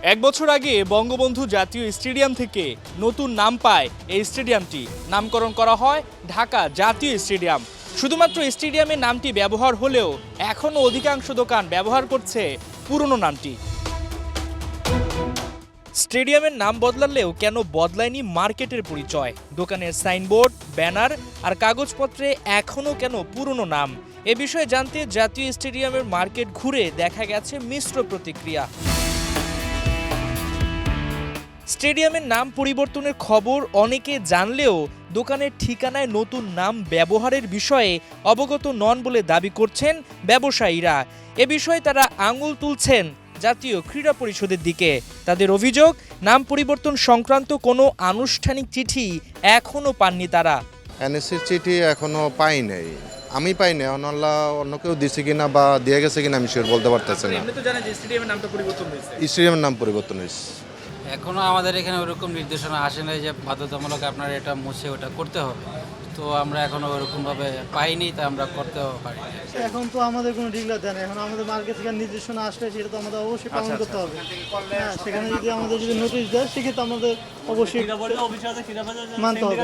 এক বছর আগে বঙ্গবন্ধু জাতীয় স্টেডিয়াম থেকে নতুন নাম পায় এই স্টেডিয়ামটি। নামকরণ করা হয় ঢাকা জাতীয় স্টেডিয়াম। শুধুমাত্র স্টেডিয়ামের নামটি ব্যবহার হলেও এখনও অধিকাংশ দোকান ব্যবহার করছে পুরনো নামটি। স্টেডিয়ামের নাম বদলালেও কেন বদলায়নি মার্কেটের পরিচয়? দোকানের সাইনবোর্ড, ব্যানার আর কাগজপত্রে এখনও কেন পুরনো নাম? এ বিষয়ে জানতে জাতীয় স্টেডিয়ামের মার্কেট ঘুরে দেখা গেছে মিশ্র প্রতিক্রিয়া। স্টেডিয়ামের নাম পরিবর্তনের খবর অনেকে জানলেও দোকানের ঠিকানায় নতুন নাম ব্যবহারের বিষয়ে অবগত নন বলে দাবি করছেন ব্যবসায়ীরা। এ বিষয়ে তারা আঙুল তুলছেন জাতীয় ক্রীড়া পরিষদের দিকে। তাদের অভিযোগ, নাম পরিবর্তন সংক্রান্ত কোনো আনুষ্ঠানিক চিঠি এখনও পাননি তারা। এনএসসির চিঠি এখনো পাই নাই, আমি পাই নাই, অন্য কেউ দিছে কিনা বা দিয়ে গেছে কিনা আমি শিওর বলতে পারতেছি না। আপনি তো জানেন যে স্টেডিয়ামের নামটা পরিবর্তন হয়েছে। স্টেডিয়ামের নাম পরিবর্তন হয়েছে। এখনও আমাদের এখানে ওরকম নির্দেশনা আসে নাই যে বাধ্যতামূলক আপনার এটা মুছে ওটা করতে হবে। তো আমরা এখনও ওরকমভাবে পাইনি, তাই আমরা করতেও পারি। এখন তো আমাদের কোনো ডিগলার দেয় না। এখন আমাদের মার্কেট থেকে নির্দেশনা আসলে সেটা তো আমাদের অবশ্যই পালন করতে হবে। হ্যাঁ, সেখানে যদি আমাদের নোটিশ দেয় সেক্ষেত্রে আমাদের অবশ্যই মানতে হবে।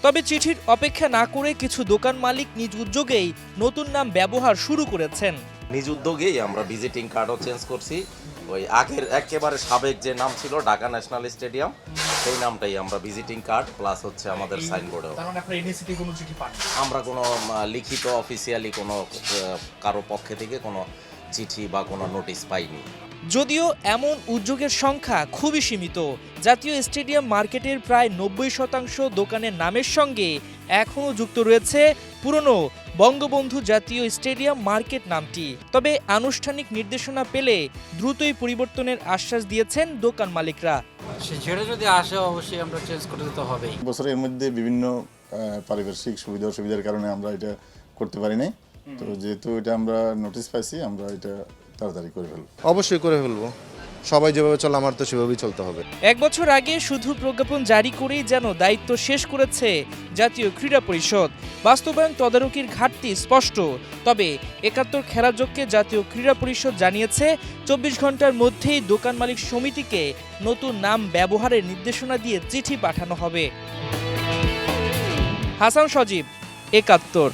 তবে চিঠির অপেক্ষা না করে কিছু দোকান মালিক নিজ উদ্যোগেই নতুন নাম ব্যবহার শুরু করেছেন। নিজ উদ্যোগেই আমরা ভিজিটিং কার্ডও চেঞ্জ করছি। ওই আগের একেবারে সাবেক যে নাম ছিল ঢাকা ন্যাশনাল স্টেডিয়াম, সেই নামটাই আমরা ভিজিটিং কার্ড প্লাস হচ্ছে আমাদের সাইনবোর্ডেও। আমরা কোনো লিখিত অফিসিয়ালি কোনো কারো পক্ষে থেকে কোনো চিঠি বা কোনো নোটিশ পাইনি। যদিও এমন উদ্যোগের সংখ্যা খুবই সীমিত। জাতীয় স্টেডিয়াম মার্কেটের প্রায় ৯০% দোকানের নামের সঙ্গে এখনও যুক্ত রয়েছে পুরনো বঙ্গবন্ধু জাতীয় স্টেডিয়াম মার্কেট নামটি। তবে আনুষ্ঠানিক নির্দেশনা পেলে দ্রুতই পরিবর্তনের আশ্বাস দিয়েছেন দোকান মালিকরা। সেটা যদি আসে অবশ্যই আমরা চেঞ্জ করে দিতে হবেই। বছরের মধ্যে বিভিন্ন পারিপার্শ্বিক সুবিধা অসুবিধার কারণে আমরা এটা করতে পারি নাই। তো যেহেতু এটা আমরা নোটিশ পাইছি, আমরা এটা তাড়াতাড়ি করে ফেলবো। অবশ্যই করে ফেলবো। সবাই যেভাবে চলে আমার তো সেভাবেই চলতে হবে। এক বছর আগে শুধু প্রজ্ঞাপন জারি করেই যেন দায়িত্ব শেষ করেছে জাতীয় ক্রীড়া পরিষদ। বাস্তবায়ন তদারকির ঘাটতি স্পষ্ট। তবে ৭১ খেলাযোগকে জাতীয় ক্রীড়া পরিষদ জানিয়েছে ২৪ ঘন্টার মধ্যেই দোকান মালিক সমিতিকে নতুন নাম ব্যবহারের নির্দেশনা দিয়ে চিঠি পাঠানো হবে। হাসান সজীব, ৭১।